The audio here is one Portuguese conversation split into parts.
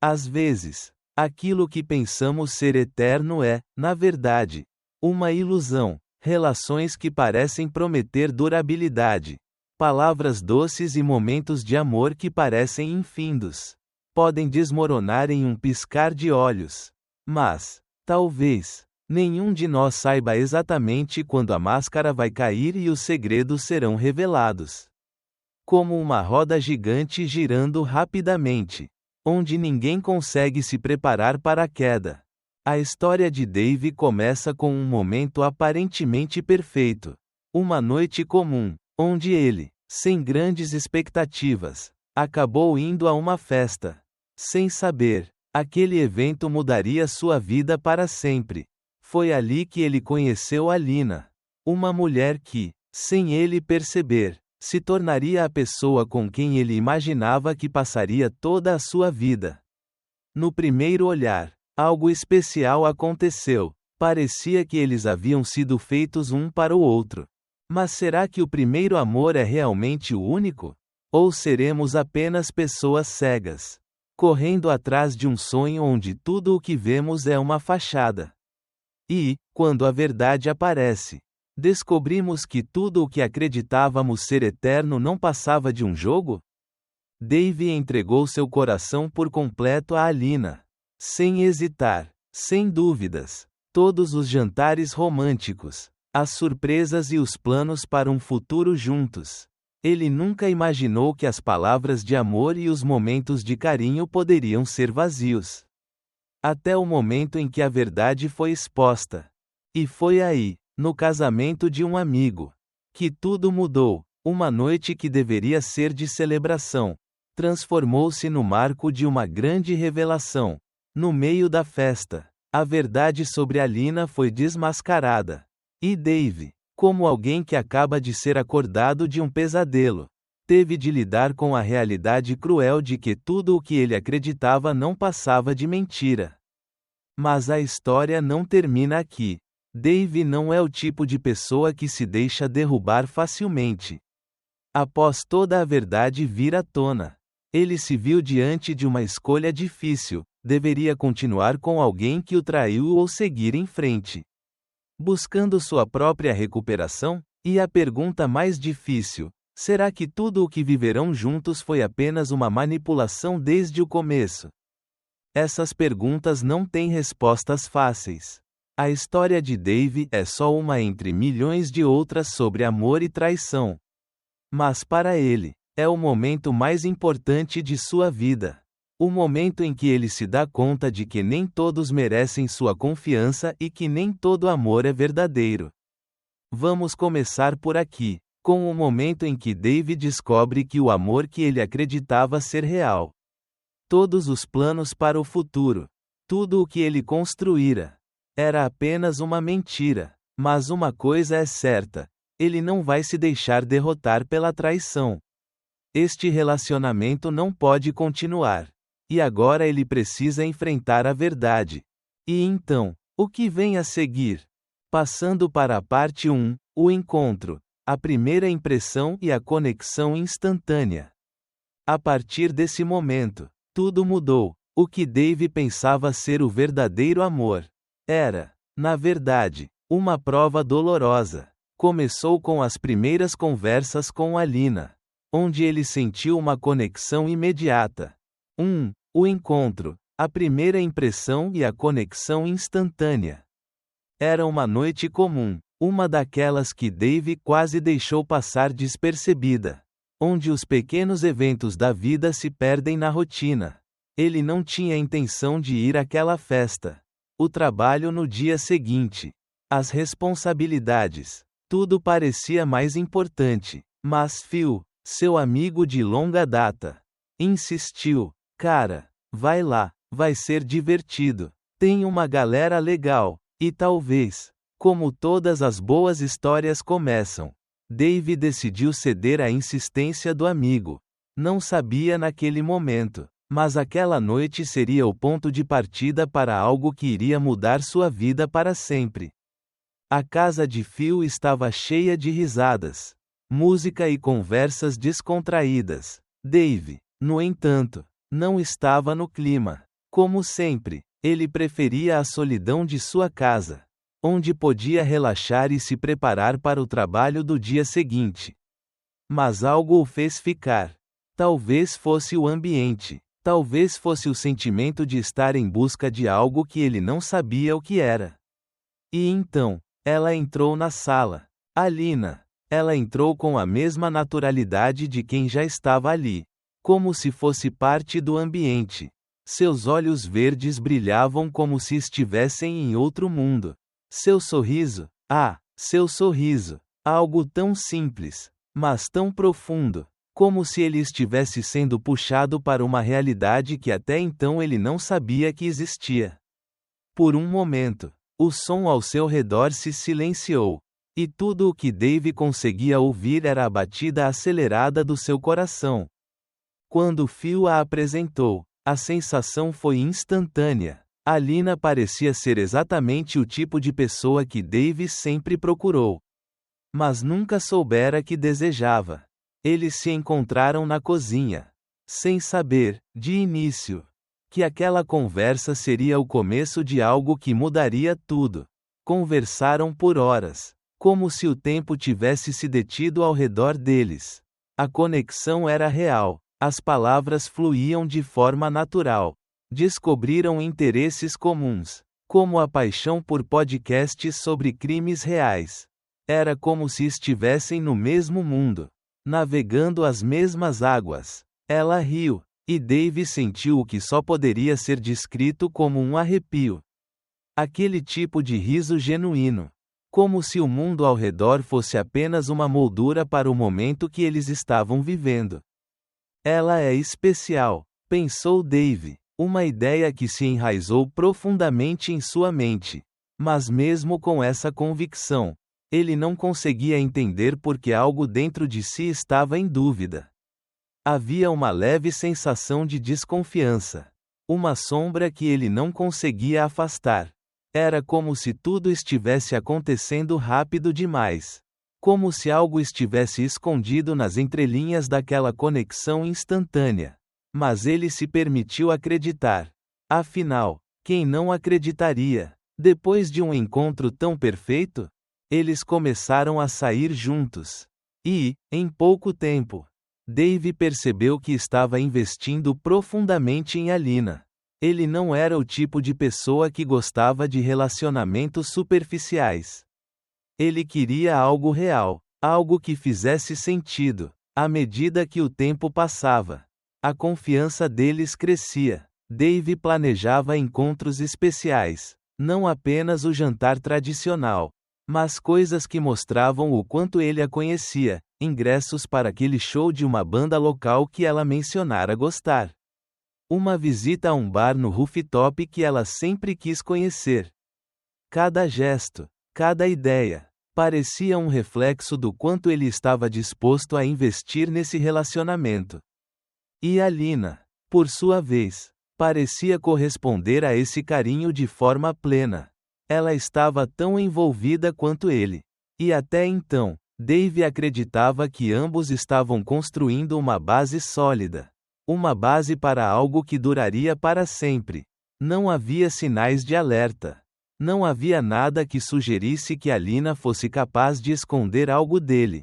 Às vezes, aquilo que pensamos ser eterno é, na verdade, uma ilusão. Relações que parecem prometer durabilidade. Palavras doces e momentos de amor que parecem infindos. Podem desmoronar em um piscar de olhos. Mas, talvez, nenhum de nós saiba exatamente quando a máscara vai cair e os segredos serão revelados. Como uma roda gigante girando rapidamente, onde ninguém consegue se preparar para a queda. A história de Dave começa com um momento aparentemente perfeito. Uma noite comum, onde ele, sem grandes expectativas, acabou indo a uma festa. Sem saber, aquele evento mudaria sua vida para sempre. Foi ali que ele conheceu Alina. Uma mulher que, sem ele perceber, se tornaria a pessoa com quem ele imaginava que passaria toda a sua vida. No primeiro olhar, algo especial aconteceu. Parecia que eles haviam sido feitos um para o outro. Mas será que o primeiro amor é realmente o único? Ou seremos apenas pessoas cegas, correndo atrás de um sonho onde tudo o que vemos é uma fachada? E, quando a verdade aparece, descobrimos que tudo o que acreditávamos ser eterno não passava de um jogo? Dave entregou seu coração por completo a Alina. Sem hesitar, sem dúvidas. Todos os jantares românticos, as surpresas e os planos para um futuro juntos. Ele nunca imaginou que as palavras de amor e os momentos de carinho poderiam ser vazios. Até o momento em que a verdade foi exposta. E foi aí, no casamento de um amigo, que tudo mudou. Uma noite que deveria ser de celebração, transformou-se no marco de uma grande revelação. No meio da festa, a verdade sobre Alina foi desmascarada. E Dave, como alguém que acaba de ser acordado de um pesadelo, teve de lidar com a realidade cruel de que tudo o que ele acreditava não passava de mentira. Mas a história não termina aqui. Dave não é o tipo de pessoa que se deixa derrubar facilmente. Após toda a verdade vir à tona, ele se viu diante de uma escolha difícil. Deveria continuar com alguém que o traiu ou seguir em frente, buscando sua própria recuperação? E a pergunta mais difícil: será que tudo o que viverão juntos foi apenas uma manipulação desde o começo? Essas perguntas não têm respostas fáceis. A história de Dave é só uma entre milhões de outras sobre amor e traição. Mas para ele, é o momento mais importante de sua vida. O momento em que ele se dá conta de que nem todos merecem sua confiança e que nem todo amor é verdadeiro. Vamos começar por aqui, com o momento em que Dave descobre que o amor que ele acreditava ser real. Todos os planos para o futuro, tudo o que ele construíra, era apenas uma mentira. Mas uma coisa é certa: ele não vai se deixar derrotar pela traição. Este relacionamento não pode continuar. E agora ele precisa enfrentar a verdade. E então, o que vem a seguir? Passando para a parte 1, o encontro, a primeira impressão e a conexão instantânea. A partir desse momento, tudo mudou. O que Dave pensava ser o verdadeiro amor era, na verdade, uma prova dolorosa. Começou com as primeiras conversas com Alina, onde ele sentiu uma conexão imediata. O encontro, a primeira impressão e a conexão instantânea. Era uma noite comum, uma daquelas que Dave quase deixou passar despercebida, onde os pequenos eventos da vida se perdem na rotina. Ele não tinha intenção de ir àquela festa. O trabalho no dia seguinte, as responsabilidades, tudo parecia mais importante. Mas Phil, seu amigo de longa data, insistiu: cara, vai lá, vai ser divertido. Tem uma galera legal. E talvez, como todas as boas histórias começam, Dave decidiu ceder à insistência do amigo. Não sabia naquele momento, mas aquela noite seria o ponto de partida para algo que iria mudar sua vida para sempre. A casa de Phil estava cheia de risadas, música e conversas descontraídas. Dave, no entanto, não estava no clima. Como sempre, ele preferia a solidão de sua casa, onde podia relaxar e se preparar para o trabalho do dia seguinte. Mas algo o fez ficar. Talvez fosse o ambiente, talvez fosse o sentimento de estar em busca de algo que ele não sabia o que era. E então, ela entrou na sala. Alina. Ela entrou com a mesma naturalidade de quem já estava ali, como se fosse parte do ambiente. Seus olhos verdes brilhavam como se estivessem em outro mundo. Seu sorriso, seu sorriso, algo tão simples, mas tão profundo, como se ele estivesse sendo puxado para uma realidade que até então ele não sabia que existia. Por um momento, o som ao seu redor se silenciou, e tudo o que Dave conseguia ouvir era a batida acelerada do seu coração. Quando Phil a apresentou, a sensação foi instantânea. Alina parecia ser exatamente o tipo de pessoa que Dave sempre procurou, mas nunca soubera que desejava. Eles se encontraram na cozinha, sem saber, de início, que aquela conversa seria o começo de algo que mudaria tudo. Conversaram por horas, como se o tempo tivesse se detido ao redor deles. A conexão era real, as palavras fluíam de forma natural. Descobriram interesses comuns, como a paixão por podcasts sobre crimes reais. Era como se estivessem no mesmo mundo, navegando as mesmas águas. Ela riu, e Dave sentiu o que só poderia ser descrito como um arrepio. Aquele tipo de riso genuíno, como se o mundo ao redor fosse apenas uma moldura para o momento que eles estavam vivendo. Ela é especial, pensou Dave, uma ideia que se enraizou profundamente em sua mente. Mas mesmo com essa convicção, ele não conseguia entender por que algo dentro de si estava em dúvida. Havia uma leve sensação de desconfiança, uma sombra que ele não conseguia afastar. Era como se tudo estivesse acontecendo rápido demais. Como se algo estivesse escondido nas entrelinhas daquela conexão instantânea. Mas ele se permitiu acreditar. Afinal, quem não acreditaria? Depois de um encontro tão perfeito, eles começaram a sair juntos. E, em pouco tempo, Dave percebeu que estava investindo profundamente em Alina. Ele não era o tipo de pessoa que gostava de relacionamentos superficiais. Ele queria algo real, algo que fizesse sentido. À medida que o tempo passava, a confiança deles crescia. Dave planejava encontros especiais, não apenas o jantar tradicional, mas coisas que mostravam o quanto ele a conhecia, ingressos para aquele show de uma banda local que ela mencionara gostar. Uma visita a um bar no rooftop que ela sempre quis conhecer. Cada gesto, cada ideia, parecia um reflexo do quanto ele estava disposto a investir nesse relacionamento. E Alina, por sua vez, parecia corresponder a esse carinho de forma plena. Ela estava tão envolvida quanto ele. E até então, Dave acreditava que ambos estavam construindo uma base sólida. Uma base para algo que duraria para sempre. Não havia sinais de alerta. Não havia nada que sugerisse que Alina fosse capaz de esconder algo dele.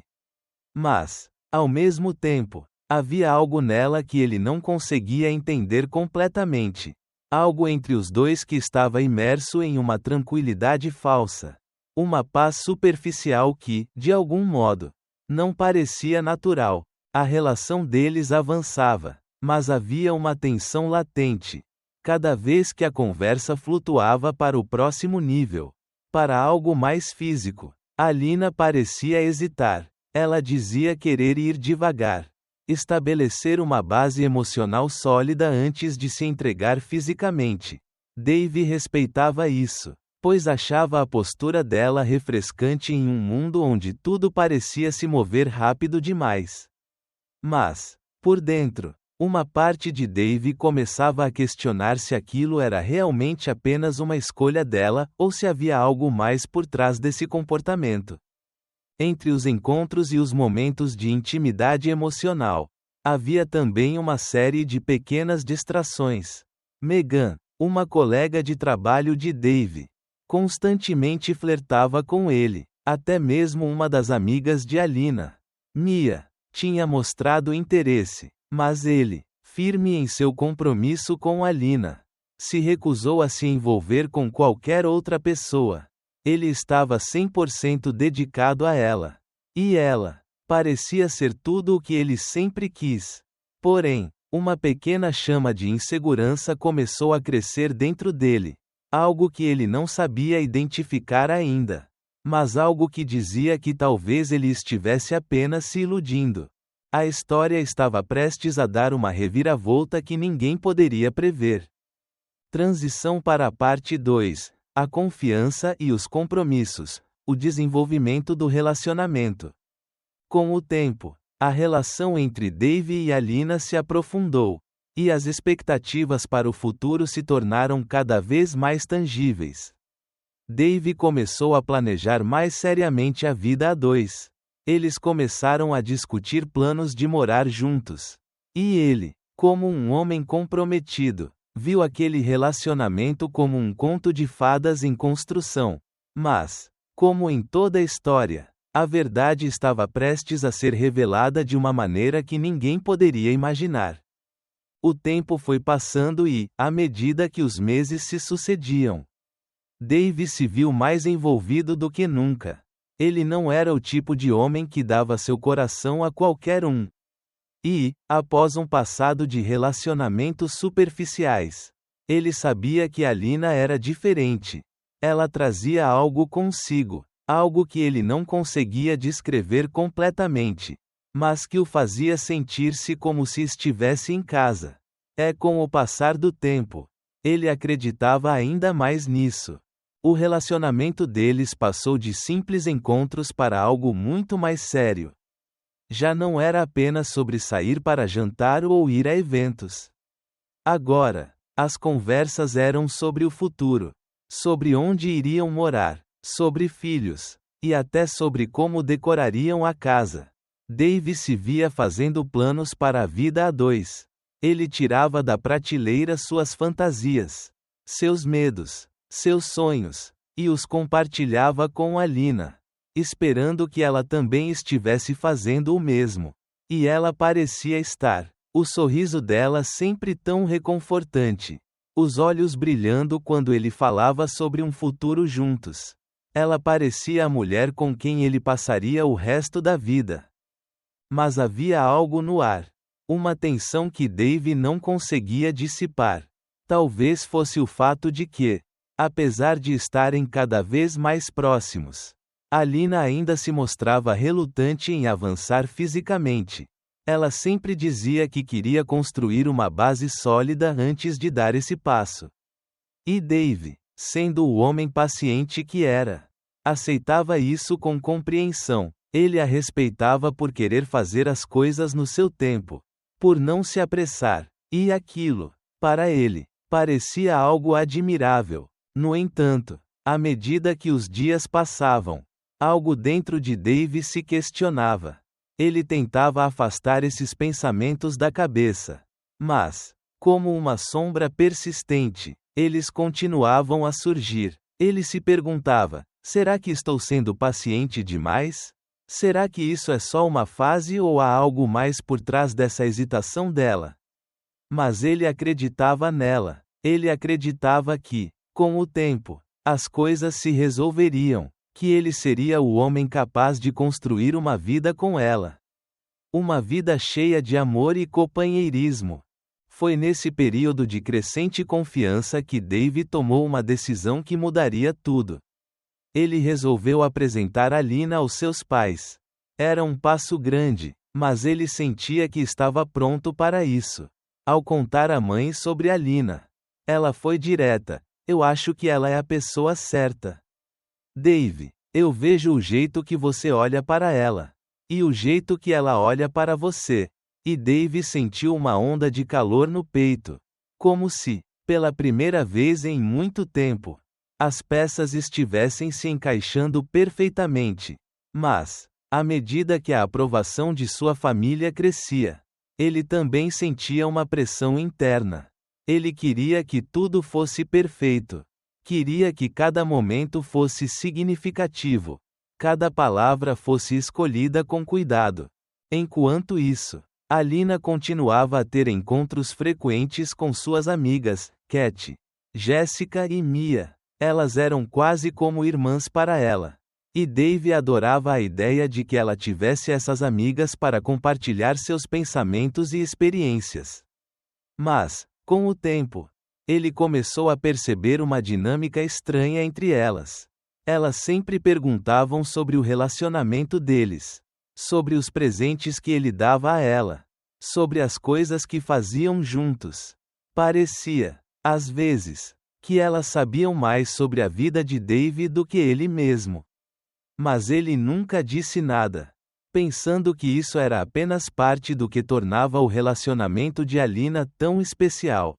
Mas, ao mesmo tempo, havia algo nela que ele não conseguia entender completamente. Algo entre os dois que estava imerso em uma tranquilidade falsa. Uma paz superficial que, de algum modo, não parecia natural. A relação deles avançava, mas havia uma tensão latente. Cada vez que a conversa flutuava para o próximo nível, para algo mais físico, Alina parecia hesitar. Ela dizia querer ir devagar. Estabelecer uma base emocional sólida antes de se entregar fisicamente. Dave respeitava isso, pois achava a postura dela refrescante em um mundo onde tudo parecia se mover rápido demais. Mas, por dentro, uma parte de Dave começava a questionar se aquilo era realmente apenas uma escolha dela, ou se havia algo mais por trás desse comportamento. Entre os encontros e os momentos de intimidade emocional, havia também uma série de pequenas distrações. Megan, uma colega de trabalho de Dave, constantemente flertava com ele. Até mesmo uma das amigas de Alina, Mia, tinha mostrado interesse, mas ele, firme em seu compromisso com Alina, se recusou a se envolver com qualquer outra pessoa. Ele estava 100% dedicado a ela. E ela parecia ser tudo o que ele sempre quis. Porém, uma pequena chama de insegurança começou a crescer dentro dele. Algo que ele não sabia identificar ainda. Mas algo que dizia que talvez ele estivesse apenas se iludindo. A história estava prestes a dar uma reviravolta que ninguém poderia prever. Transição para a parte 2. A confiança e os compromissos. O desenvolvimento do relacionamento. Com o tempo, a relação entre Dave e Alina se aprofundou, e as expectativas para o futuro se tornaram cada vez mais tangíveis. Dave começou a planejar mais seriamente a vida a dois. Eles começaram a discutir planos de morar juntos. E ele, como um homem comprometido, viu aquele relacionamento como um conto de fadas em construção. Mas, como em toda a história, a verdade estava prestes a ser revelada de uma maneira que ninguém poderia imaginar. O tempo foi passando e, à medida que os meses se sucediam, Dave se viu mais envolvido do que nunca. Ele não era o tipo de homem que dava seu coração a qualquer um. E, após um passado de relacionamentos superficiais, ele sabia que Alina era diferente. Ela trazia algo consigo, algo que ele não conseguia descrever completamente, mas que o fazia sentir-se como se estivesse em casa. Com o passar do tempo, ele acreditava ainda mais nisso. O relacionamento deles passou de simples encontros para algo muito mais sério. Já não era apenas sobre sair para jantar ou ir a eventos. Agora, as conversas eram sobre o futuro, sobre onde iriam morar, sobre filhos, e até sobre como decorariam a casa. Dave se via fazendo planos para a vida a dois. Ele tirava da prateleira suas fantasias, seus medos, seus sonhos, e os compartilhava com Alina, esperando que ela também estivesse fazendo o mesmo. E ela parecia estar. O sorriso dela sempre tão reconfortante. Os olhos brilhando quando ele falava sobre um futuro juntos. Ela parecia a mulher com quem ele passaria o resto da vida. Mas havia algo no ar. Uma tensão que Dave não conseguia dissipar. Talvez fosse o fato de que, apesar de estarem cada vez mais próximos, Alina ainda se mostrava relutante em avançar fisicamente. Ela sempre dizia que queria construir uma base sólida antes de dar esse passo. E Dave, sendo o homem paciente que era, aceitava isso com compreensão. Ele a respeitava por querer fazer as coisas no seu tempo, por não se apressar, e aquilo, para ele, parecia algo admirável. No entanto, à medida que os dias passavam, algo dentro de Dave se questionava. Ele tentava afastar esses pensamentos da cabeça. Mas, como uma sombra persistente, eles continuavam a surgir. Ele se perguntava: será que estou sendo paciente demais? Será que isso é só uma fase ou há algo mais por trás dessa hesitação dela? Mas ele acreditava nela. Ele acreditava que, com o tempo, as coisas se resolveriam, que ele seria o homem capaz de construir uma vida com ela. Uma vida cheia de amor e companheirismo. Foi nesse período de crescente confiança que Dave tomou uma decisão que mudaria tudo. Ele resolveu apresentar Alina aos seus pais. Era um passo grande, mas ele sentia que estava pronto para isso. Ao contar à mãe sobre Alina, ela foi direta: eu acho que ela é a pessoa certa. Dave, eu vejo o jeito que você olha para ela. E o jeito que ela olha para você. E Dave sentiu uma onda de calor no peito. Como se, pela primeira vez em muito tempo, as peças estivessem se encaixando perfeitamente. Mas, à medida que a aprovação de sua família crescia, ele também sentia uma pressão interna. Ele queria que tudo fosse perfeito. Queria que cada momento fosse significativo. Cada palavra fosse escolhida com cuidado. Enquanto isso, Alina continuava a ter encontros frequentes com suas amigas, Cat, Jéssica e Mia. Elas eram quase como irmãs para ela. E Dave adorava a ideia de que ela tivesse essas amigas para compartilhar seus pensamentos e experiências. Mas, com o tempo, ele começou a perceber uma dinâmica estranha entre elas. Elas sempre perguntavam sobre o relacionamento deles, sobre os presentes que ele dava a ela, sobre as coisas que faziam juntos. Parecia, às vezes, que elas sabiam mais sobre a vida de Dave do que ele mesmo. Mas ele nunca disse nada, pensando que isso era apenas parte do que tornava o relacionamento de Alina tão especial.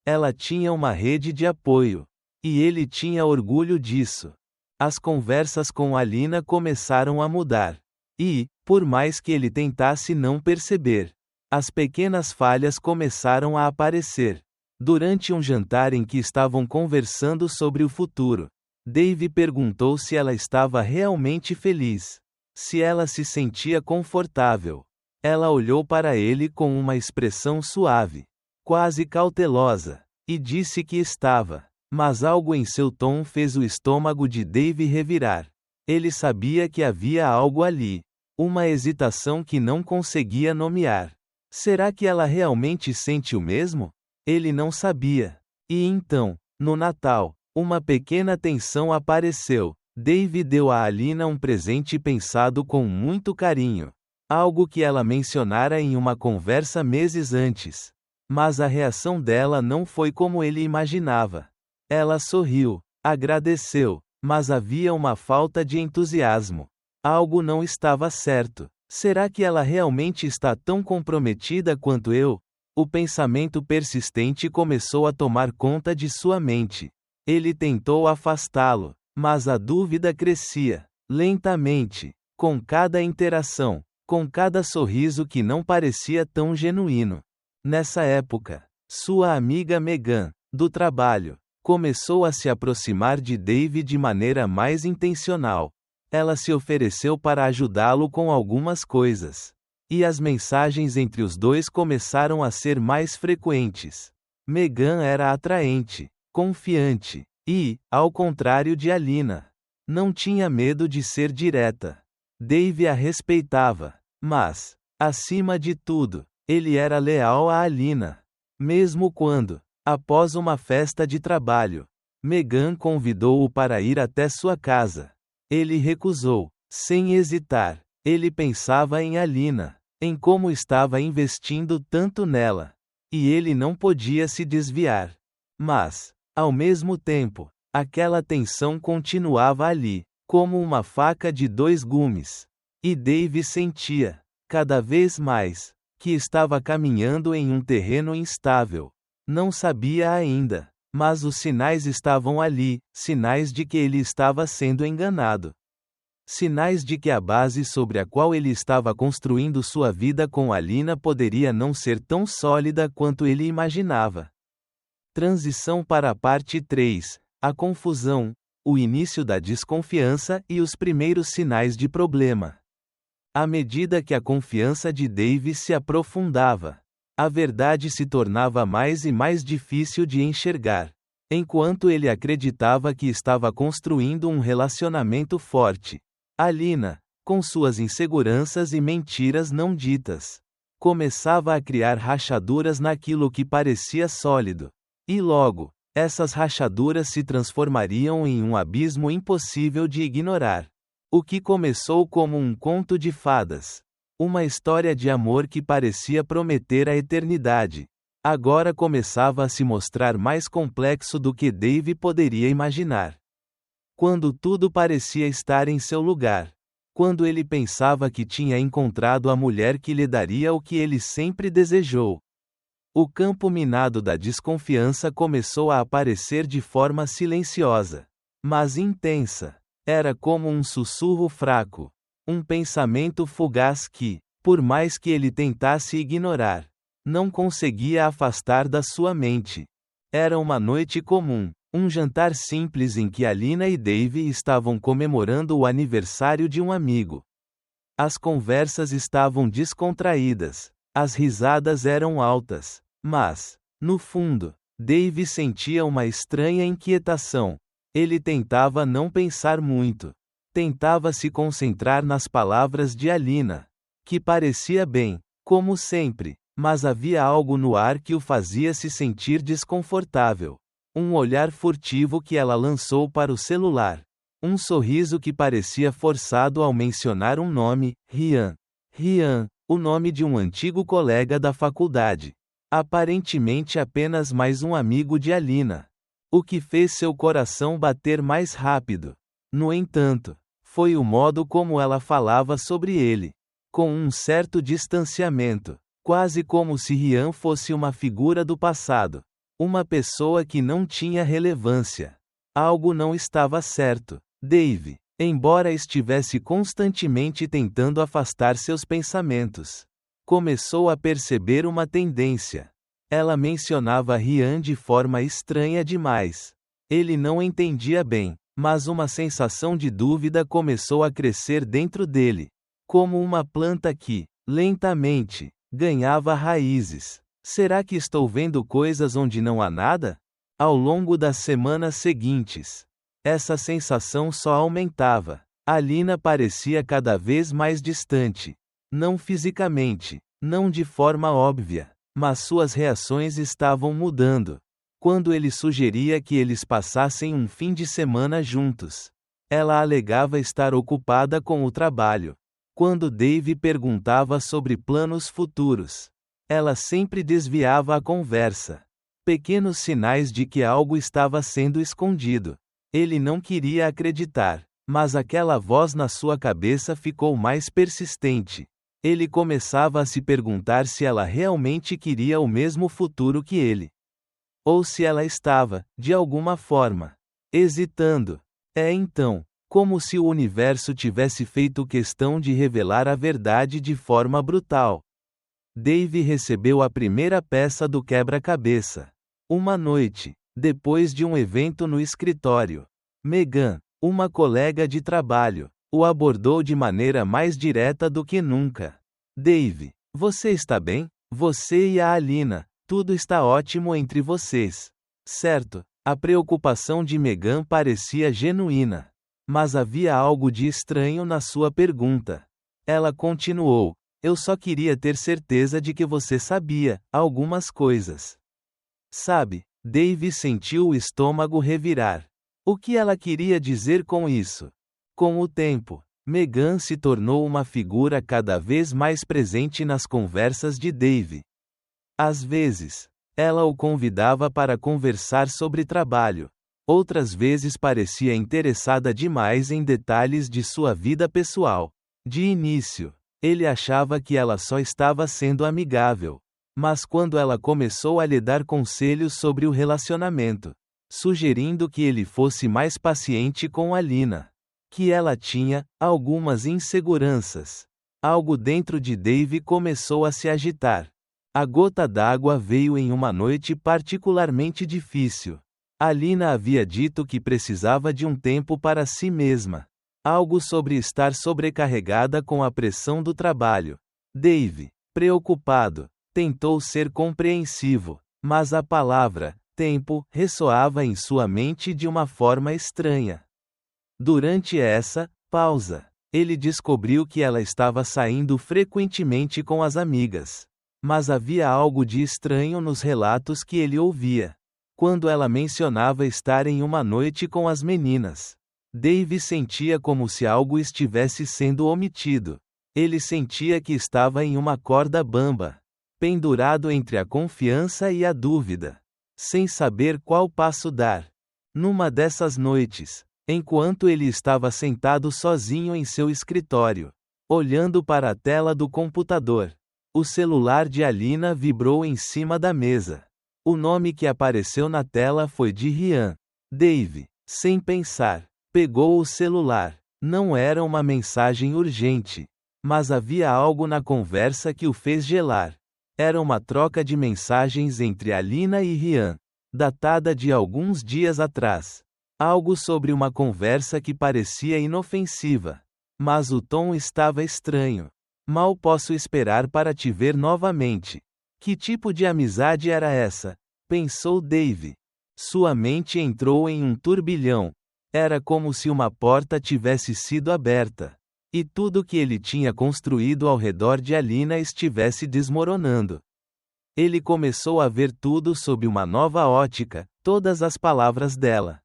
Ela tinha uma rede de apoio, e ele tinha orgulho disso. As conversas com Alina começaram a mudar. E, por mais que ele tentasse não perceber, as pequenas falhas começaram a aparecer. Durante um jantar em que estavam conversando sobre o futuro, Dave perguntou se ela estava realmente feliz, se ela se sentia confortável. Ela olhou para ele com uma expressão suave, quase cautelosa, e disse que estava. Mas algo em seu tom fez o estômago de Dave revirar. Ele sabia que havia algo ali, uma hesitação que não conseguia nomear. Será que ela realmente sente o mesmo? Ele não sabia. E então, no Natal, uma pequena tensão apareceu. Dave deu a Alina um presente pensado com muito carinho. Algo que ela mencionara em uma conversa meses antes. Mas a reação dela não foi como ele imaginava. Ela sorriu, agradeceu, mas havia uma falta de entusiasmo. Algo não estava certo. Será que ela realmente está tão comprometida quanto eu? O pensamento persistente começou a tomar conta de sua mente. Ele tentou afastá-lo, mas a dúvida crescia, lentamente, com cada interação, com cada sorriso que não parecia tão genuíno. Nessa época, sua amiga Megan, do trabalho, começou a se aproximar de Dave de maneira mais intencional. Ela se ofereceu para ajudá-lo com algumas coisas. E as mensagens entre os dois começaram a ser mais frequentes. Megan era atraente, confiante, e, ao contrário de Alina, não tinha medo de ser direta. Dave a respeitava, mas, acima de tudo, ele era leal a Alina. Mesmo quando, após uma festa de trabalho, Megan convidou-o para ir até sua casa. Ele recusou, sem hesitar. Ele pensava em Alina, em como estava investindo tanto nela. E ele não podia se desviar. Mas, ao mesmo tempo, aquela tensão continuava ali, como uma faca de dois gumes. E Dave sentia, cada vez mais, que estava caminhando em um terreno instável. Não sabia ainda, mas os sinais estavam ali, sinais de que ele estava sendo enganado. Sinais de que a base sobre a qual ele estava construindo sua vida com Alina poderia não ser tão sólida quanto ele imaginava. Transição para a parte 3. A confusão, o início da desconfiança e os primeiros sinais de problema. À medida que a confiança de Dave se aprofundava, a verdade se tornava mais e mais difícil de enxergar. Enquanto ele acreditava que estava construindo um relacionamento forte, Alina, com suas inseguranças e mentiras não ditas, começava a criar rachaduras naquilo que parecia sólido. E logo, essas rachaduras se transformariam em um abismo impossível de ignorar. O que começou como um conto de fadas, uma história de amor que parecia prometer a eternidade, agora começava a se mostrar mais complexo do que Dave poderia imaginar. Quando tudo parecia estar em seu lugar, quando ele pensava que tinha encontrado a mulher que lhe daria o que ele sempre desejou, o campo minado da desconfiança começou a aparecer de forma silenciosa, mas intensa. Era como um sussurro fraco, um pensamento fugaz que, por mais que ele tentasse ignorar, Não conseguia afastar da sua mente. Era uma noite comum, um jantar simples em que Alina e Dave estavam comemorando o aniversário de um amigo. As conversas estavam descontraídas, as risadas eram altas, mas, no fundo, Dave sentia uma estranha inquietação. Ele tentava não pensar muito. Tentava se concentrar nas palavras de Alina, que parecia bem, como sempre, mas havia algo no ar que o fazia se sentir desconfortável. Um olhar furtivo que ela lançou para o celular. Um sorriso que parecia forçado ao mencionar um nome, Rian. Rian, o nome de um antigo colega da faculdade. Aparentemente apenas mais um amigo de Alina. O que fez seu coração bater mais rápido. No entanto, foi o modo como ela falava sobre ele. Com um certo distanciamento, quase como se Rian fosse uma figura do passado. Uma pessoa que não tinha relevância. Algo não estava certo. Dave, embora estivesse constantemente tentando afastar seus pensamentos, começou a perceber uma tendência. Ela mencionava Rian de forma estranha demais. Ele não entendia bem, mas uma sensação de dúvida começou a crescer dentro dele, como uma planta que, lentamente, ganhava raízes. Será que estou vendo coisas onde não há nada? Ao longo das semanas seguintes, essa sensação só aumentava. Alina parecia cada vez mais distante. Não fisicamente, não de forma óbvia, mas suas reações estavam mudando. Quando ele sugeria que eles passassem um fim de semana juntos, ela alegava estar ocupada com o trabalho. Quando Dave perguntava sobre planos futuros, ela sempre desviava a conversa. Pequenos sinais de que algo estava sendo escondido. Ele não queria acreditar, mas aquela voz na sua cabeça ficou mais persistente. Ele começava a se perguntar se ela realmente queria o mesmo futuro que ele. Ou se ela estava, de alguma forma, hesitando. É então, como se o universo tivesse feito questão de revelar a verdade de forma brutal. Dave recebeu a primeira peça do quebra-cabeça. Uma noite, depois de um evento no escritório, Megan, uma colega de trabalho, o abordou de maneira mais direta do que nunca. Dave, você está bem? Você e a Alina, tudo está ótimo entre vocês. Certo, a preocupação de Megan parecia genuína. Mas havia algo de estranho na sua pergunta. Ela continuou: eu só queria ter certeza de que você sabia algumas coisas. Sabe, Dave sentiu o estômago revirar. O que ela queria dizer com isso? Com o tempo, Megan se tornou uma figura cada vez mais presente nas conversas de Dave. Às vezes, ela o convidava para conversar sobre trabalho. Outras vezes parecia interessada demais em detalhes de sua vida pessoal. De início, ele achava que ela só estava sendo amigável. Mas quando ela começou a lhe dar conselhos sobre o relacionamento, sugerindo que ele fosse mais paciente com Alina, que ela tinha algumas inseguranças, algo dentro de Dave começou a se agitar. A gota d'água veio em uma noite particularmente difícil. Alina havia dito que precisava de um tempo para si mesma. Algo sobre estar sobrecarregada com a pressão do trabalho. Dave, preocupado, tentou ser compreensivo, mas a palavra tempo ressoava em sua mente de uma forma estranha. Durante essa pausa, ele descobriu que ela estava saindo frequentemente com as amigas. Mas havia algo de estranho nos relatos que ele ouvia. Quando ela mencionava estar em uma noite com as meninas, Dave sentia como se algo estivesse sendo omitido. Ele sentia que estava em uma corda bamba, pendurado entre a confiança e a dúvida, sem saber qual passo dar. Numa dessas noites, enquanto ele estava sentado sozinho em seu escritório, olhando para a tela do computador, o celular de Alina vibrou em cima da mesa. O nome que apareceu na tela foi de Rian. Dave, sem pensar, pegou o celular. Não era uma mensagem urgente, mas havia algo na conversa que o fez gelar. Era uma troca de mensagens entre Alina e Rian, datada de alguns dias atrás. Algo sobre uma conversa que parecia inofensiva. Mas o tom estava estranho. Mal posso esperar para te ver novamente. Que tipo de amizade era essa? Pensou Dave. Sua mente entrou em um turbilhão. Era como se uma porta tivesse sido aberta. E tudo que ele tinha construído ao redor de Alina estivesse desmoronando. Ele começou a ver tudo sob uma nova ótica, todas as palavras dela.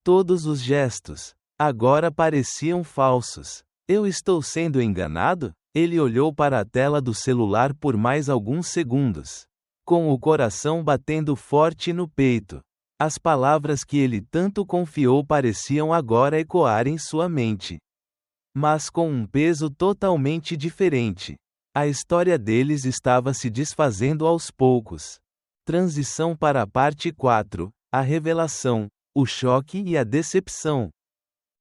Todos os gestos. Agora pareciam falsos. Eu estou sendo enganado? Ele olhou para a tela do celular por mais alguns segundos. Com o coração batendo forte no peito. As palavras que ele tanto confiou pareciam agora ecoar em sua mente. Mas com um peso totalmente diferente. A história deles estava se desfazendo aos poucos. Transição para a parte 4, a revelação, o choque e a decepção.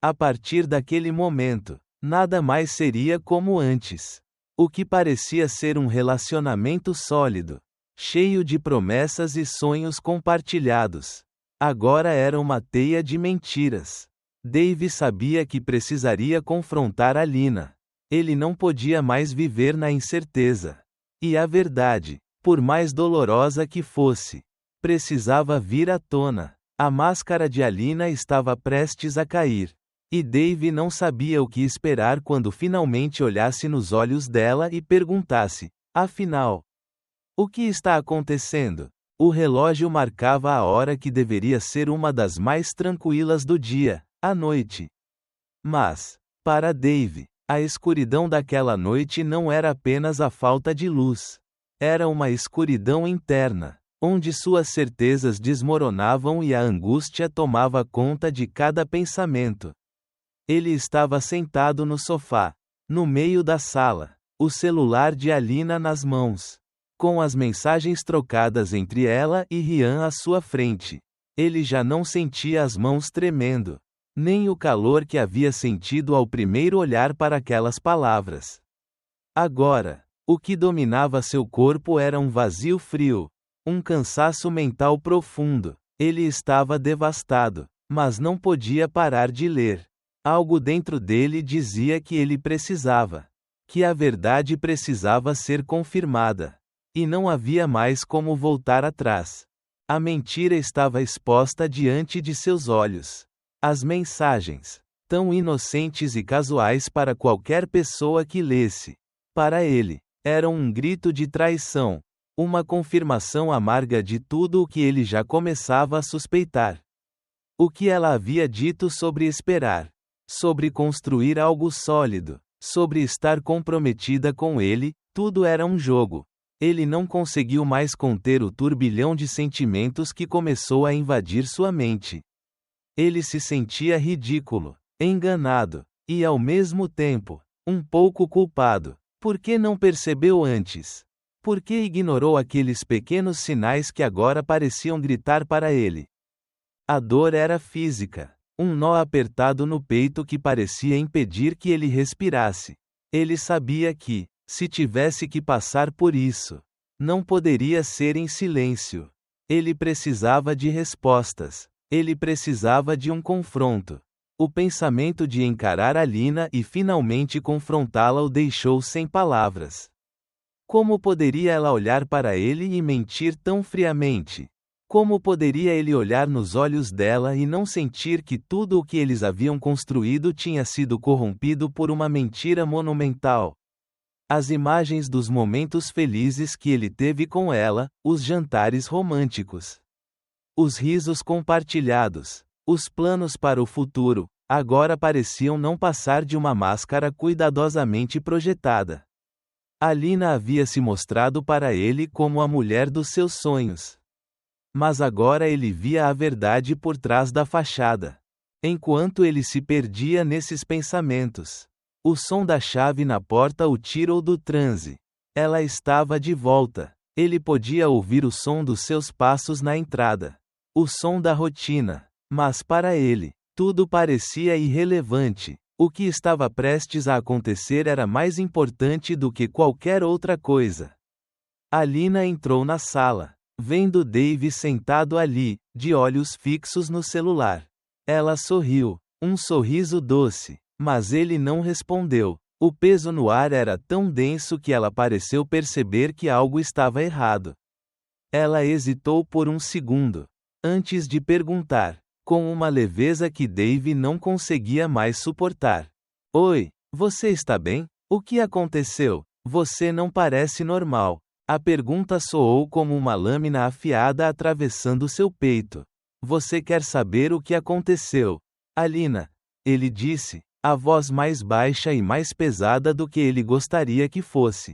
A partir daquele momento, nada mais seria como antes. O que parecia ser um relacionamento sólido, cheio de promessas e sonhos compartilhados, agora era uma teia de mentiras. Dave sabia que precisaria confrontar Alina. Ele não podia mais viver na incerteza. E a verdade, por mais dolorosa que fosse, precisava vir à tona. A máscara de Alina estava prestes a cair. E Dave não sabia o que esperar quando finalmente olhasse nos olhos dela e perguntasse: afinal, o que está acontecendo? O relógio marcava a hora que deveria ser uma das mais tranquilas do dia, a noite. Mas, para Dave, a escuridão daquela noite não era apenas a falta de luz. Era uma escuridão interna, onde suas certezas desmoronavam e a angústia tomava conta de cada pensamento. Ele estava sentado no sofá, no meio da sala, o celular de Alina nas mãos, com as mensagens trocadas entre ela e Rian à sua frente. Ele já não sentia as mãos tremendo, nem o calor que havia sentido ao primeiro olhar para aquelas palavras. Agora, o que dominava seu corpo era um vazio frio, um cansaço mental profundo. Ele estava devastado, mas não podia parar de ler. Algo dentro dele dizia que ele precisava, que a verdade precisava ser confirmada. E não havia mais como voltar atrás. A mentira estava exposta diante de seus olhos. As mensagens, tão inocentes e casuais para qualquer pessoa que lesse, para ele, eram um grito de traição, uma confirmação amarga de tudo o que ele já começava a suspeitar. O que ela havia dito sobre esperar, sobre construir algo sólido, sobre estar comprometida com ele, tudo era um jogo. Ele não conseguiu mais conter o turbilhão de sentimentos que começou a invadir sua mente. Ele se sentia ridículo, enganado, e ao mesmo tempo, um pouco culpado. Por que não percebeu antes? Por que ignorou aqueles pequenos sinais que agora pareciam gritar para ele? A dor era física, um nó apertado no peito que parecia impedir que ele respirasse. Ele sabia que, se tivesse que passar por isso, não poderia ser em silêncio. Ele precisava de respostas. Ele precisava de um confronto. O pensamento de encarar Alina e finalmente confrontá-la o deixou sem palavras. Como poderia ela olhar para ele e mentir tão friamente? Como poderia ele olhar nos olhos dela e não sentir que tudo o que eles haviam construído tinha sido corrompido por uma mentira monumental? As imagens dos momentos felizes que ele teve com ela, os jantares românticos, os risos compartilhados, os planos para o futuro, agora pareciam não passar de uma máscara cuidadosamente projetada. Alina havia se mostrado para ele como a mulher dos seus sonhos. Mas agora ele via a verdade por trás da fachada. Enquanto ele se perdia nesses pensamentos, o som da chave na porta o tirou do transe. Ela estava de volta. Ele podia ouvir o som dos seus passos na entrada. O som da rotina. Mas para ele, tudo parecia irrelevante. O que estava prestes a acontecer era mais importante do que qualquer outra coisa. Alina entrou na sala, vendo Dave sentado ali, de olhos fixos no celular. Ela sorriu, um sorriso doce, mas ele não respondeu. O peso no ar era tão denso que ela pareceu perceber que algo estava errado. Ela hesitou por um segundo, antes de perguntar, com uma leveza que Dave não conseguia mais suportar. Oi, você está bem? O que aconteceu? Você não parece normal. A pergunta soou como uma lâmina afiada atravessando seu peito. Você quer saber o que aconteceu? Alina, ele disse, a voz mais baixa e mais pesada do que ele gostaria que fosse.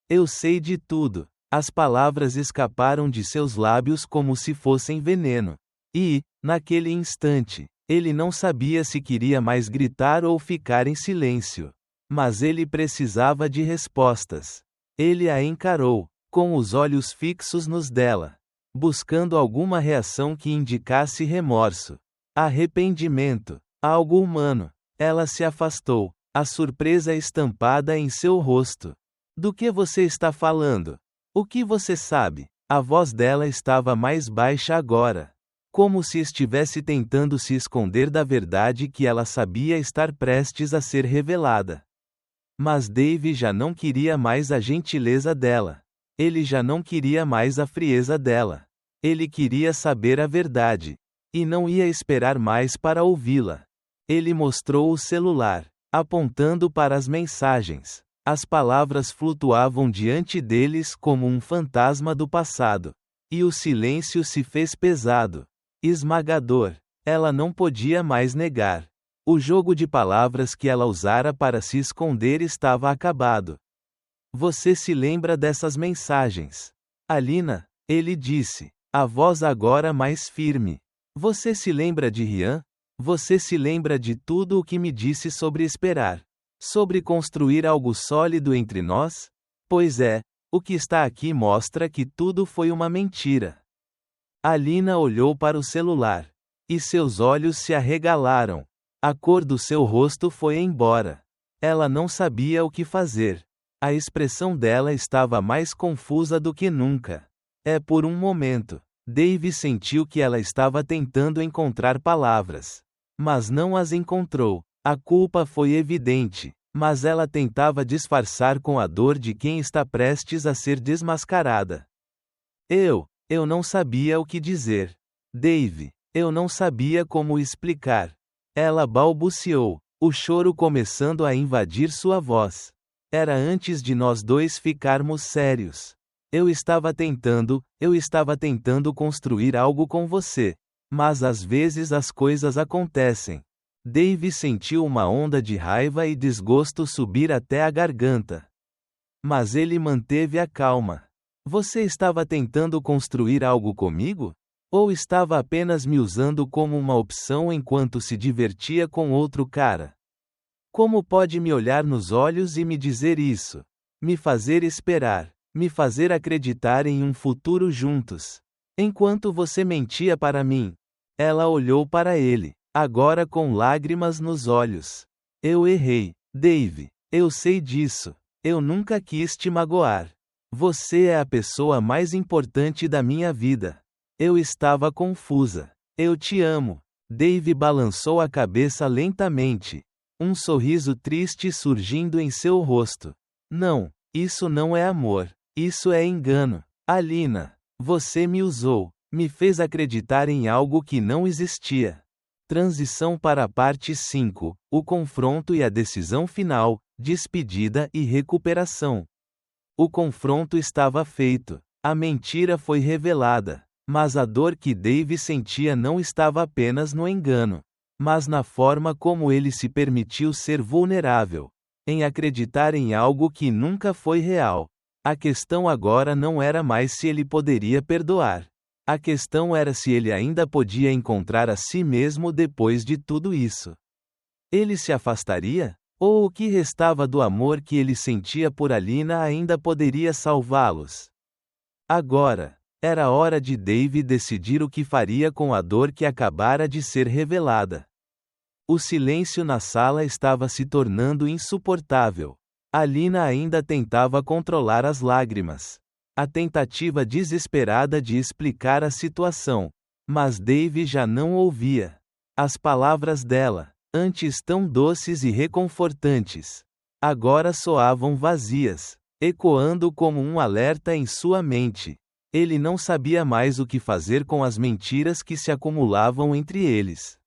Eu sei de tudo. As palavras escaparam de seus lábios como se fossem veneno. E, naquele instante, ele não sabia se queria mais gritar ou ficar em silêncio. Mas ele precisava de respostas. Ele a encarou, com os olhos fixos nos dela, buscando alguma reação que indicasse remorso, arrependimento, algo humano. Ela se afastou, a surpresa estampada em seu rosto. Do que você está falando? O que você sabe? A voz dela estava mais baixa agora, como se estivesse tentando se esconder da verdade que ela sabia estar prestes a ser revelada. Mas Dave já não queria mais a gentileza dela. Ele já não queria mais a frieza dela. Ele queria saber a verdade. E não ia esperar mais para ouvi-la. Ele mostrou o celular, apontando para as mensagens. As palavras flutuavam diante deles como um fantasma do passado. E o silêncio se fez pesado, esmagador. Ela não podia mais negar. O jogo de palavras que ela usara para se esconder estava acabado. Você se lembra dessas mensagens? Alina, ele disse, a voz agora mais firme. Você se lembra de Rian? Você se lembra de tudo o que me disse sobre esperar? Sobre construir algo sólido entre nós? Pois é, o que está aqui mostra que tudo foi uma mentira. Alina olhou para o celular. E seus olhos se arregalaram. A cor do seu rosto foi embora. Ela não sabia o que fazer. A expressão dela estava mais confusa do que nunca. Por um momento, Dave sentiu que ela estava tentando encontrar palavras. Mas não as encontrou. A culpa foi evidente, mas ela tentava disfarçar com a dor de quem está prestes a ser desmascarada. Eu não sabia o que dizer. Dave, eu não sabia como explicar. Ela balbuciou, o choro começando a invadir sua voz. Era antes de nós dois ficarmos sérios. Eu estava tentando construir algo com você. Mas às vezes as coisas acontecem. Dave sentiu uma onda de raiva e desgosto subir até a garganta. Mas ele manteve a calma. Você estava tentando construir algo comigo? Ou estava apenas me usando como uma opção enquanto se divertia com outro cara? Como pode me olhar nos olhos e me dizer isso? Me fazer esperar, me fazer acreditar em um futuro juntos. Enquanto você mentia para mim. Ela olhou para ele, agora com lágrimas nos olhos. Eu errei, Dave. Eu sei disso. Eu nunca quis te magoar. Você é a pessoa mais importante da minha vida. Eu estava confusa. Eu te amo. Dave balançou a cabeça lentamente. Um sorriso triste surgindo em seu rosto. Não, isso não é amor. Isso é engano. Alina, você me usou. Me fez acreditar em algo que não existia. Transição para a parte 5. O confronto e a decisão final, despedida e recuperação. O confronto estava feito. A mentira foi revelada. Mas a dor que Dave sentia não estava apenas no engano, mas na forma como ele se permitiu ser vulnerável, em acreditar em algo que nunca foi real. A questão agora não era mais se ele poderia perdoar. A questão era se ele ainda podia encontrar a si mesmo depois de tudo isso. Ele se afastaria? Ou o que restava do amor que ele sentia por Alina ainda poderia salvá-los? Agora, era hora de Dave decidir o que faria com a dor que acabara de ser revelada. O silêncio na sala estava se tornando insuportável. Alina ainda tentava controlar as lágrimas. A tentativa desesperada de explicar a situação. Mas Dave já não ouvia. As palavras dela, antes tão doces e reconfortantes, agora soavam vazias, ecoando como um alerta em sua mente. Ele não sabia mais o que fazer com as mentiras que se acumulavam entre eles.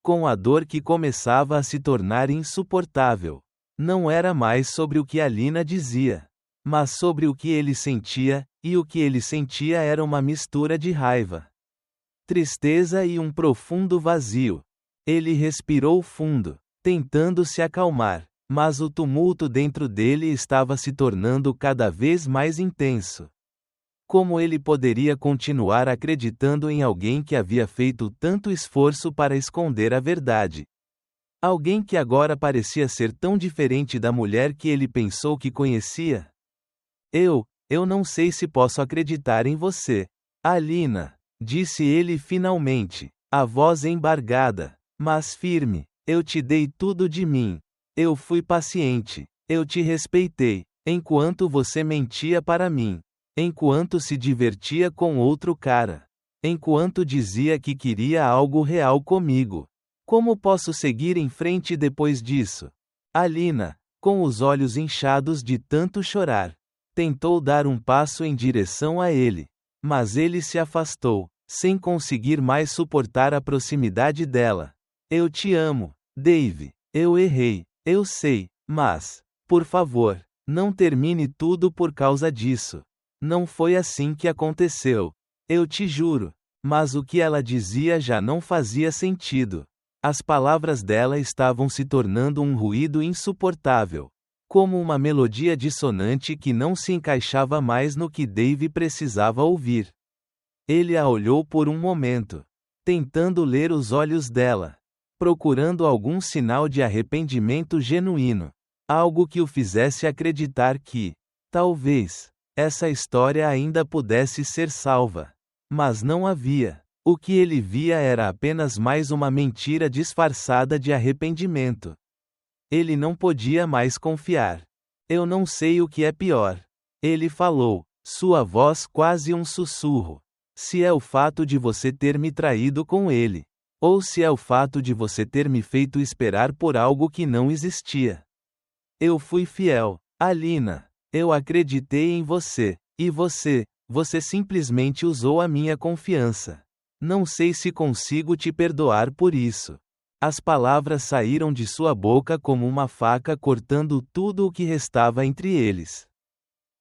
Com a dor que começava a se tornar insuportável. Não era mais sobre o que Alina dizia, mas sobre o que ele sentia, e o que ele sentia era uma mistura de raiva, tristeza e um profundo vazio. Ele respirou fundo, tentando se acalmar, mas o tumulto dentro dele estava se tornando cada vez mais intenso. Como ele poderia continuar acreditando em alguém que havia feito tanto esforço para esconder a verdade? Alguém que agora parecia ser tão diferente da mulher que ele pensou que conhecia? Eu não sei se posso acreditar em você, Alina, disse ele finalmente, a voz embargada, mas firme. Eu te dei tudo de mim. Eu fui paciente. Eu te respeitei, enquanto você mentia para mim. Enquanto se divertia com outro cara. Enquanto dizia que queria algo real comigo. Como posso seguir em frente depois disso? Alina, com os olhos inchados de tanto chorar, tentou dar um passo em direção a ele. Mas ele se afastou, sem conseguir mais suportar a proximidade dela. Eu te amo, Dave. Eu errei, eu sei, mas, por favor, não termine tudo por causa disso. Não foi assim que aconteceu. Eu te juro. Mas o que ela dizia já não fazia sentido. As palavras dela estavam se tornando um ruído insuportável, como uma melodia dissonante que não se encaixava mais no que Dave precisava ouvir. Ele a olhou por um momento, tentando ler os olhos dela, procurando algum sinal de arrependimento genuíno, algo que o fizesse acreditar que, talvez, essa história ainda pudesse ser salva. Mas não havia. O que ele via era apenas mais uma mentira disfarçada de arrependimento. Ele não podia mais confiar. Eu não sei o que é pior. Ele falou, sua voz quase um sussurro. Se é o fato de você ter me traído com ele. Ou se é o fato de você ter me feito esperar por algo que não existia. Eu fui fiel, Alina. Eu acreditei em você. E você simplesmente usou a minha confiança. Não sei se consigo te perdoar por isso. As palavras saíram de sua boca como uma faca cortando tudo o que restava entre eles.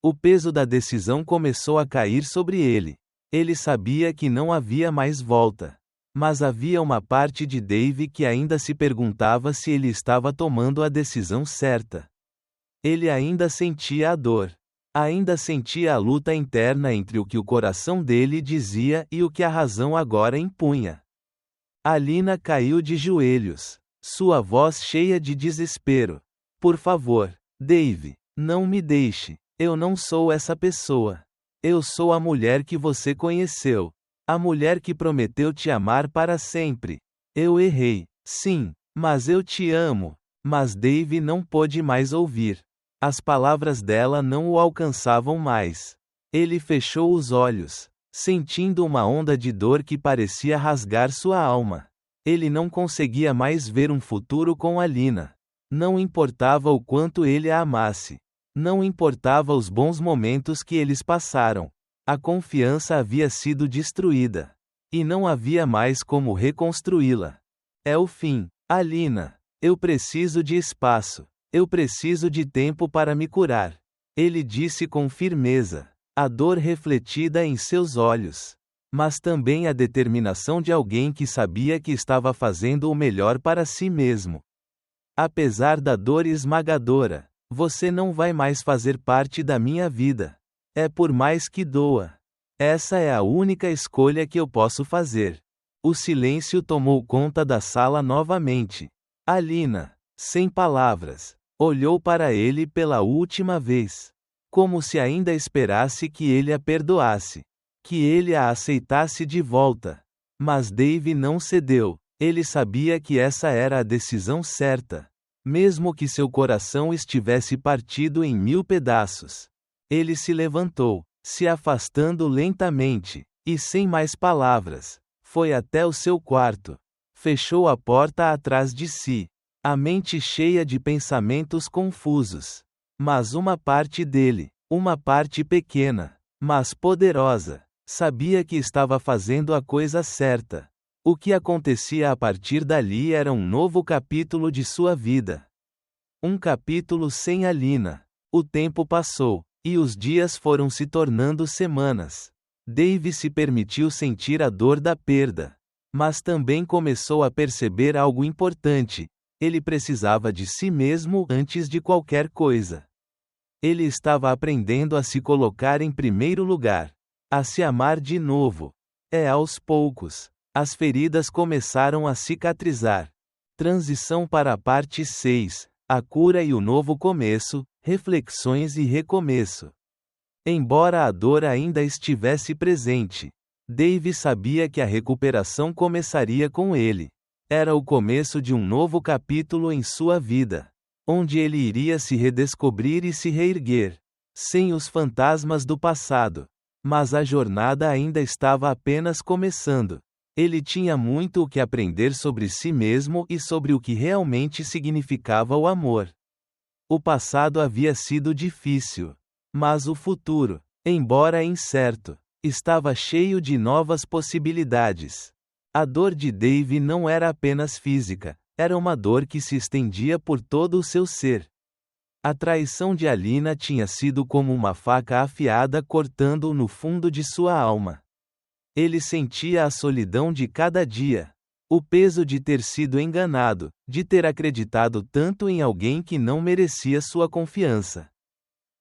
O peso da decisão começou a cair sobre ele. Ele sabia que não havia mais volta. Mas havia uma parte de Dave que ainda se perguntava se ele estava tomando a decisão certa. Ele ainda sentia a dor. Ainda sentia a luta interna entre o que o coração dele dizia e o que a razão agora impunha. Alina caiu de joelhos, sua voz cheia de desespero. Por favor, Dave, não me deixe. Eu não sou essa pessoa. Eu sou a mulher que você conheceu. A mulher que prometeu te amar para sempre. Eu errei, sim, mas eu te amo. Mas Dave não pôde mais ouvir. As palavras dela não o alcançavam mais. Ele fechou os olhos, sentindo uma onda de dor que parecia rasgar sua alma. Ele não conseguia mais ver um futuro com Alina. Não importava o quanto ele a amasse. Não importava os bons momentos que eles passaram. A confiança havia sido destruída. E não havia mais como reconstruí-la. É o fim, Alina. Eu preciso de espaço. Eu preciso de tempo para me curar. Ele disse com firmeza, a dor refletida em seus olhos. Mas também a determinação de alguém que sabia que estava fazendo o melhor para si mesmo. Apesar da dor esmagadora, você não vai mais fazer parte da minha vida. É por mais que doa. Essa é a única escolha que eu posso fazer. O silêncio tomou conta da sala novamente. Alina, sem palavras, olhou para ele pela última vez. Como se ainda esperasse que ele a perdoasse. Que ele a aceitasse de volta. Mas Dave não cedeu. Ele sabia que essa era a decisão certa. Mesmo que seu coração estivesse partido em 1000 pedaços. Ele se levantou, Se afastando lentamente, e sem mais palavras, foi até o seu quarto. Fechou a porta atrás de si, a mente cheia de pensamentos confusos. Mas uma parte dele, uma parte pequena, mas poderosa, sabia que estava fazendo a coisa certa. O que acontecia a partir dali era um novo capítulo de sua vida. Um capítulo sem Alina. O tempo passou, e os dias foram se tornando semanas. Dave se permitiu sentir a dor da perda. Mas também começou a perceber algo importante: ele precisava de si mesmo antes de qualquer coisa. Ele estava aprendendo a se colocar em primeiro lugar, a se amar de novo. Aos poucos, as feridas começaram a cicatrizar. Transição para a parte 6, a cura e o novo começo, reflexões e recomeço. Embora a dor ainda estivesse presente, Dave sabia que a recuperação começaria com ele. Era o começo de um novo capítulo em sua vida, onde ele iria se redescobrir e se reerguer, sem os fantasmas do passado. Mas a jornada ainda estava apenas começando. Ele tinha muito o que aprender sobre si mesmo e sobre o que realmente significava o amor. O passado havia sido difícil, mas o futuro, embora incerto, estava cheio de novas possibilidades. A dor de Dave não era apenas física, era uma dor que se estendia por todo o seu ser. A traição de Alina tinha sido como uma faca afiada cortando-o no fundo de sua alma. Ele sentia a solidão de cada dia, o peso de ter sido enganado, de ter acreditado tanto em alguém que não merecia sua confiança.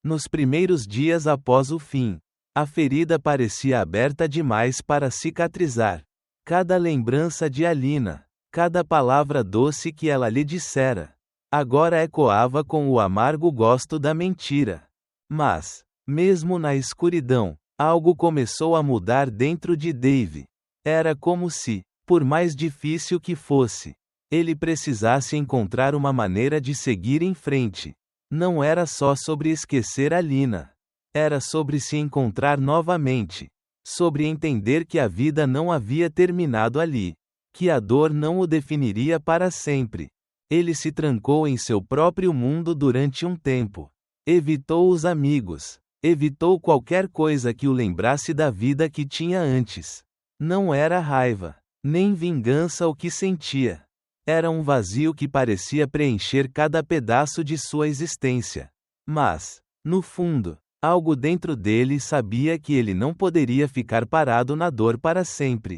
Nos primeiros dias após o fim, a ferida parecia aberta demais para cicatrizar. Cada lembrança de Alina, cada palavra doce que ela lhe dissera, agora ecoava com o amargo gosto da mentira. Mas, mesmo na escuridão, algo começou a mudar dentro de Dave. Era como se, por mais difícil que fosse, ele precisasse encontrar uma maneira de seguir em frente. Não era só sobre esquecer Alina. Era sobre se encontrar novamente. Sobre entender que a vida não havia terminado ali. Que a dor não o definiria para sempre. Ele se trancou em seu próprio mundo durante um tempo. Evitou os amigos. Evitou qualquer coisa que o lembrasse da vida que tinha antes. Não era raiva, nem vingança o que sentia. Era um vazio que parecia preencher cada pedaço de sua existência. Mas, no fundo, algo dentro dele sabia que ele não poderia ficar parado na dor para sempre.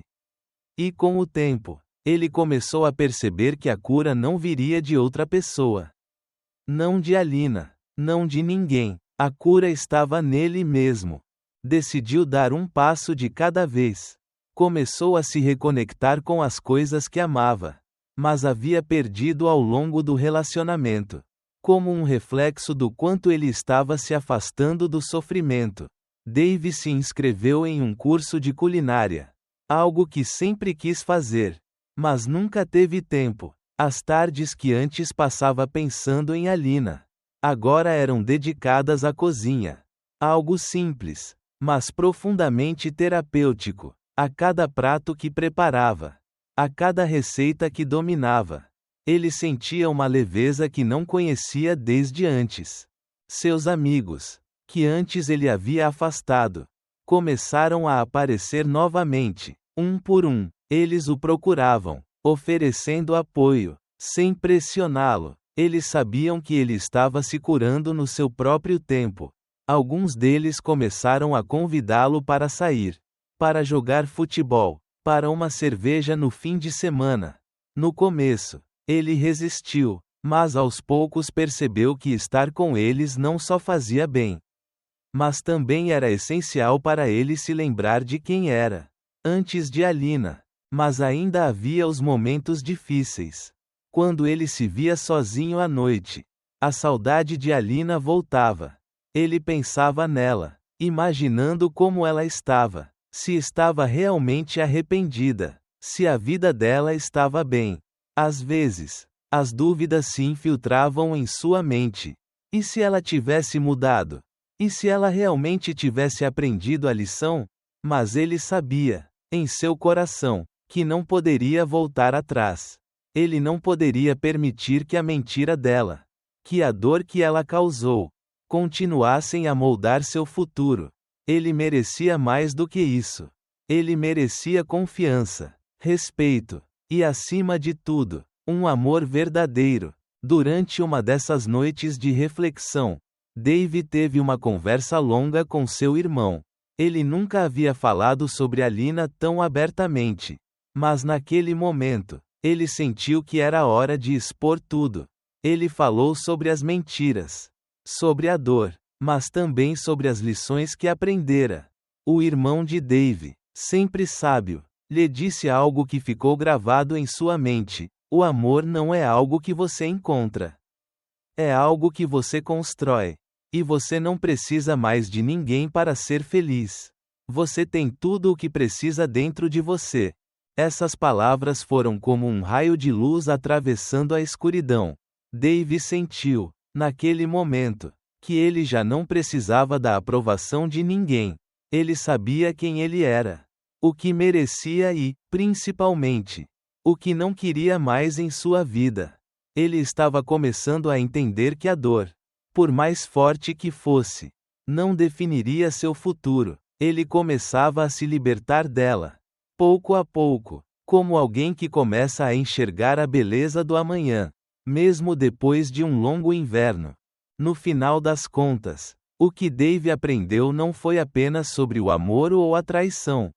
E com o tempo, ele começou a perceber que a cura não viria de outra pessoa. Não de Alina, não de ninguém. A cura estava nele mesmo. Decidiu dar um passo de cada vez. Começou a se reconectar com as coisas que amava, mas havia perdido ao longo do relacionamento. Como um reflexo do quanto ele estava se afastando do sofrimento, Dave se inscreveu em um curso de culinária. Algo que sempre quis fazer, mas nunca teve tempo. As tardes que antes passava pensando em Alina, agora eram dedicadas à cozinha. Algo simples, mas profundamente terapêutico. A cada prato que preparava, a cada receita que dominava, ele sentia uma leveza que não conhecia desde antes. Seus amigos, que antes ele havia afastado, começaram a aparecer novamente, um por um. Eles o procuravam, oferecendo apoio, sem pressioná-lo. Eles sabiam que ele estava se curando no seu próprio tempo. Alguns deles começaram a convidá-lo para sair, para jogar futebol, para uma cerveja no fim de semana. No começo, ele resistiu, mas aos poucos percebeu que estar com eles não só fazia bem, mas também era essencial para ele se lembrar de quem era, antes de Alina. Mas ainda havia os momentos difíceis. Quando ele se via sozinho à noite, a saudade de Alina voltava. Ele pensava nela, imaginando como ela estava, se estava realmente arrependida, se a vida dela estava bem. Às vezes, as dúvidas se infiltravam em sua mente. E se ela tivesse mudado? E se ela realmente tivesse aprendido a lição? Mas ele sabia, em seu coração, que não poderia voltar atrás. Ele não poderia permitir que a mentira dela, que a dor que ela causou, continuassem a moldar seu futuro. Ele merecia mais do que isso. Ele merecia confiança, respeito e, acima de tudo, um amor verdadeiro. Durante uma dessas noites de reflexão, Dave teve uma conversa longa com seu irmão. Ele nunca havia falado sobre Alina tão abertamente. Mas naquele momento, ele sentiu que era hora de expor tudo. Ele falou sobre as mentiras, sobre a dor, mas também sobre as lições que aprendera. O irmão de Dave, sempre sábio, lhe disse algo que ficou gravado em sua mente: o amor não é algo que você encontra. É algo que você constrói. E você não precisa mais de ninguém para ser feliz. Você tem tudo o que precisa dentro de você. Essas palavras foram como um raio de luz atravessando a escuridão. Dave sentiu, naquele momento, que ele já não precisava da aprovação de ninguém. Ele sabia quem ele era, o que merecia e, principalmente, o que não queria mais em sua vida. Ele estava começando a entender que a dor, por mais forte que fosse, não definiria seu futuro. Ele começava a se libertar dela, pouco a pouco, como alguém que começa a enxergar a beleza do amanhã, mesmo depois de um longo inverno. No final das contas, o que Dave aprendeu não foi apenas sobre o amor ou a traição.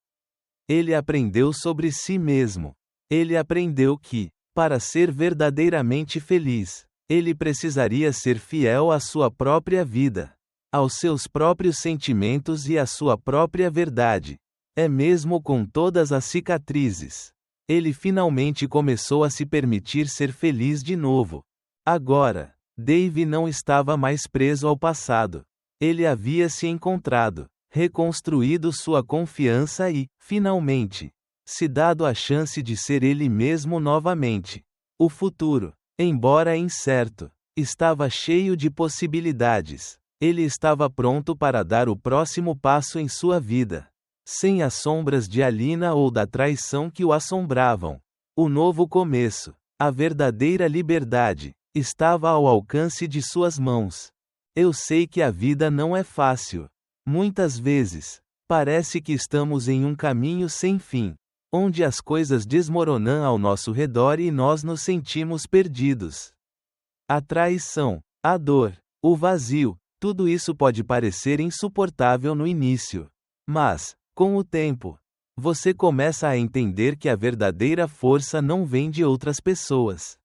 Ele aprendeu sobre si mesmo. Ele aprendeu que, para ser verdadeiramente feliz, ele precisaria ser fiel à sua própria vida, aos seus próprios sentimentos e à sua própria verdade. É mesmo com todas as cicatrizes. Ele finalmente começou a se permitir ser feliz de novo. Agora, Dave não estava mais preso ao passado. Ele havia se encontrado, reconstruído sua confiança e, finalmente, se dado a chance de ser ele mesmo novamente. O futuro, embora incerto, estava cheio de possibilidades. Ele estava pronto para dar o próximo passo em sua vida, sem as sombras de Alina ou da traição que o assombravam. O novo começo, a verdadeira liberdade, estava ao alcance de suas mãos. Eu sei que a vida não é fácil. Muitas vezes, parece que estamos em um caminho sem fim, onde as coisas desmoronam ao nosso redor e nós nos sentimos perdidos. A traição, a dor, o vazio, tudo isso pode parecer insuportável no início. Mas, com o tempo, você começa a entender que a verdadeira força não vem de outras pessoas.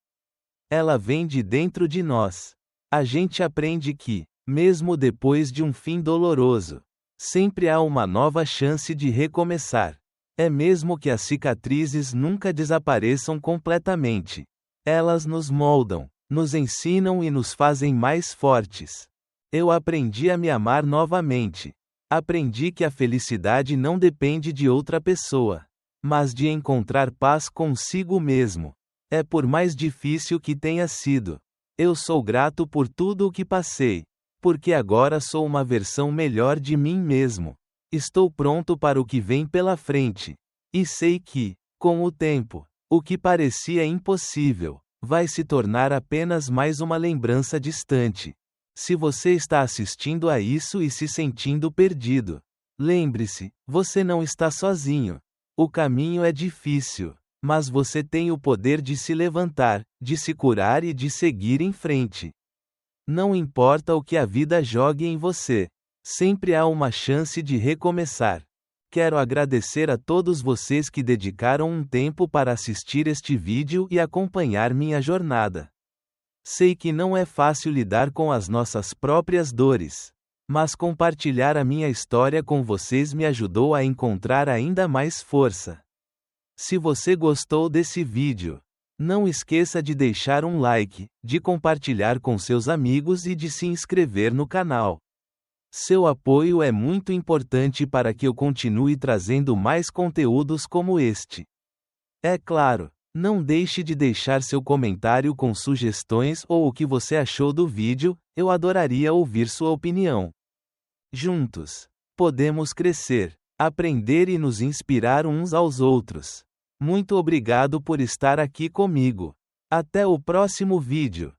Ela vem de dentro de nós. A gente aprende que, mesmo depois de um fim doloroso, sempre há uma nova chance de recomeçar. É mesmo que as cicatrizes nunca desapareçam completamente. Elas nos moldam, nos ensinam e nos fazem mais fortes. Eu aprendi a me amar novamente. Aprendi que a felicidade não depende de outra pessoa, mas de encontrar paz consigo mesmo. É por mais difícil que tenha sido. Eu sou grato por tudo o que passei, porque agora sou uma versão melhor de mim mesmo. Estou pronto para o que vem pela frente. E sei que, com o tempo, o que parecia impossível, vai se tornar apenas mais uma lembrança distante. Se você está assistindo a isso e se sentindo perdido, lembre-se, você não está sozinho. O caminho é difícil, mas você tem o poder de se levantar, de se curar e de seguir em frente. Não importa o que a vida jogue em você, sempre há uma chance de recomeçar. Quero agradecer a todos vocês que dedicaram um tempo para assistir este vídeo e acompanhar minha jornada. Sei que não é fácil lidar com as nossas próprias dores, mas compartilhar a minha história com vocês me ajudou a encontrar ainda mais força. Se você gostou desse vídeo, não esqueça de deixar um like, de compartilhar com seus amigos e de se inscrever no canal. Seu apoio é muito importante para que eu continue trazendo mais conteúdos como este. É claro, não deixe de deixar seu comentário com sugestões ou o que você achou do vídeo, eu adoraria ouvir sua opinião. Juntos, podemos crescer, aprender e nos inspirar uns aos outros. Muito obrigado por estar aqui comigo. Até o próximo vídeo.